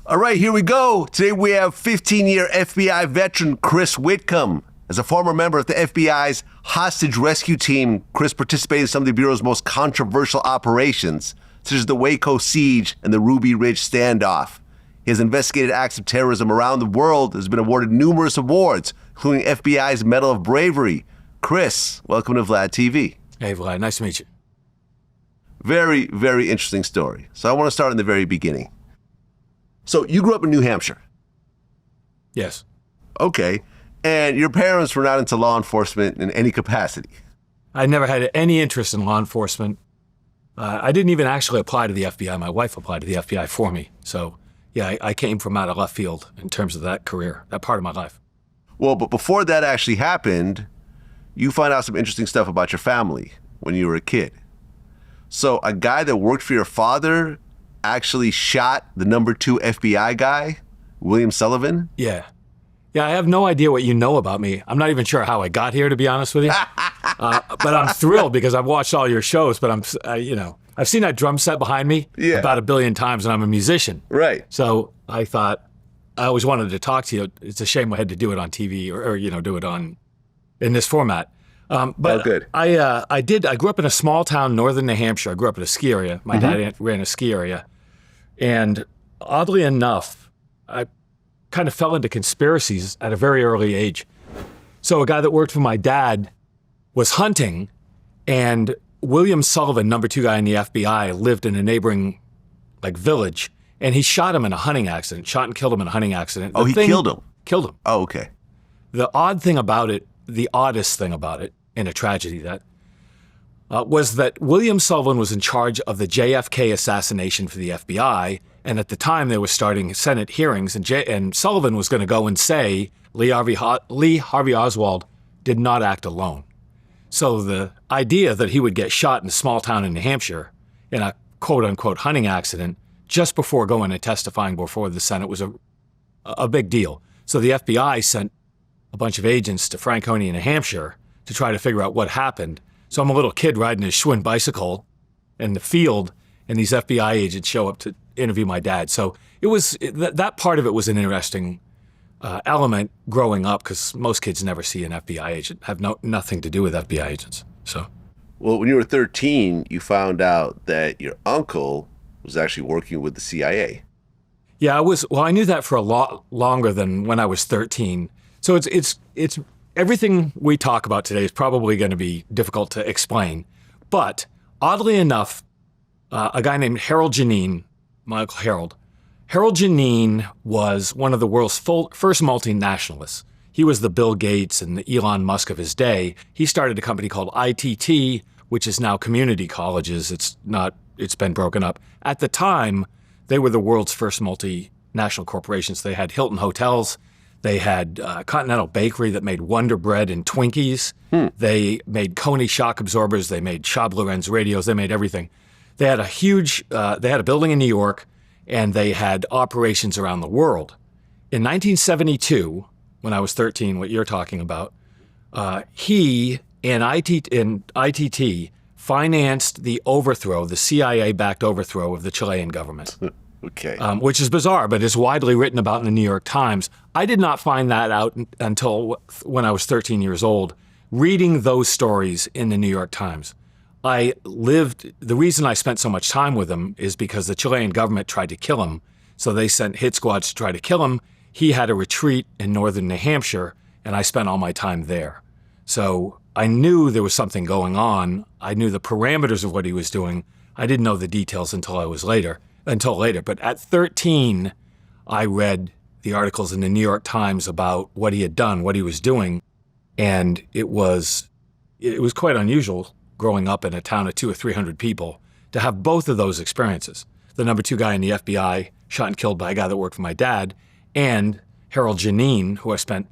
All right, here we go. Today we have 15-year FBI veteran Chris Whitcomb. As a former member of the FBI's hostage rescue team, Chris participated in some of the Bureau's most controversial operations, such as the Waco siege and the Ruby Ridge standoff. He has investigated acts of terrorism around the world, has been awarded numerous awards, including FBI's Medal of Bravery. Chris, welcome to Vlad TV. Hey, Vlad, nice to meet you. Very, very interesting story. So I want to start in the very beginning. So you grew up in New Hampshire? Yes. Okay. And your parents were not into law enforcement in any capacity? I never had any interest in law enforcement. I didn't even actually apply to the FBI. My wife applied to the FBI for me. So, yeah, I came from out of left field in terms of that career, that part of my life. Well, but before that actually happened, you find out some interesting stuff about your family when you were a kid. So a guy that worked for your father actually shot the number 2 FBI guy, William Sullivan? Yeah. Yeah, I have no idea what you know about me. I'm not even sure how I got here, to be honest with you. But I'm thrilled because I've watched all your shows, but I've seen that drum set behind me about 1 billion times, and I'm a musician. Right. So I thought, I always wanted to talk to you. It's a shame I had to do it on TV or do it in this format. But good. I grew up in a small town, northern New Hampshire. I grew up in a ski area. My dad ran a ski area. And oddly enough, I kind of fell into conspiracies at a very early age. So a guy that worked for my dad was hunting, and William Sullivan, number 2 guy in the FBI, lived in a neighboring village, and he shot him in a hunting accident, shot and killed him in a hunting accident. Oh, he killed him? Killed him. Oh, okay. The oddest thing about it, in a tragedy was that William Sullivan was in charge of the JFK assassination for the FBI, and at the time they were starting Senate hearings, and Sullivan was going to go and say Lee Harvey Oswald did not act alone. So the idea that he would get shot in a small town in New Hampshire in a quote-unquote hunting accident just before going and testifying before the Senate was a big deal. So the FBI sent a bunch of agents to Franconia, New Hampshire to try to figure out what happened. So I'm a little kid riding a Schwinn bicycle in the field, and these FBI agents show up to interview my dad. So that part of it was an interesting element growing up, because most kids never see an FBI agent, have nothing to do with FBI agents. So, well, when you were 13, you found out that your uncle was actually working with the CIA. Yeah, I knew that for a lot longer than when I was 13. So it's everything we talk about today is probably going to be difficult to explain. But oddly enough, a guy named Harold Janine, my Uncle Harold Janine was one of the world's first multinationalists. He was the Bill Gates and the Elon Musk of his day. He started a company called ITT, which is now Community Colleges. It's been broken up. At the time, they were the world's first multinational corporations. They had Hilton Hotels. They had Continental Bakery that made Wonder Bread and Twinkies. They made Coney shock absorbers. They made Schaub Lorenz radios. They made everything. They had a building in New York, and they had operations around the world. In 1972, when I was 13, what you're talking about, he and ITT financed the CIA-backed overthrow of the Chilean government. Okay. Which is bizarre, but it's widely written about in the New York Times. I did not find that out until when I was 13 years old, reading those stories in the New York Times. The reason I spent so much time with him is because the Chilean government tried to kill him, so they sent hit squads to try to kill him. He had a retreat in northern New Hampshire, and I spent all my time there. So I knew there was something going on. I knew the parameters of what he was doing. I didn't know the details until later. But at 13, I read the articles in the New York Times about what he had done, what he was doing, and it was quite unusual growing up in a town of 200 or 300 people to have both of those experiences. The number 2 guy in the FBI shot and killed by a guy that worked for my dad, and Harold Janine, who I spent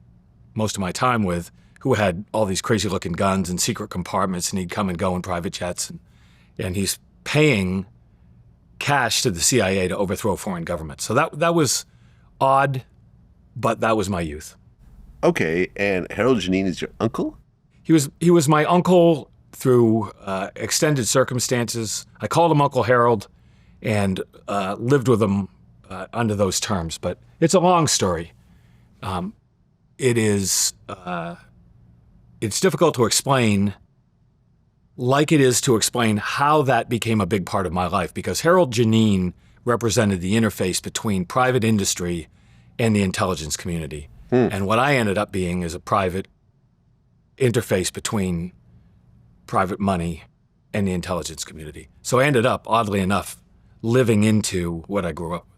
most of my time with, who had all these crazy looking guns and secret compartments, and he'd come and go in private jets, and he's paying cash to the CIA to overthrow foreign governments. So that was odd, but that was my youth. Okay, and Harold Janine is your uncle? He was my uncle through extended circumstances. I called him Uncle Harold and lived with him under those terms. But it's a long story. It's difficult to explain, like it is to explain how that became a big part of my life, because Harold Janine represented the interface between private industry and the intelligence community. And what I ended up being is a private interface between private money and the intelligence community. So I ended up, oddly enough, living into what I grew up with.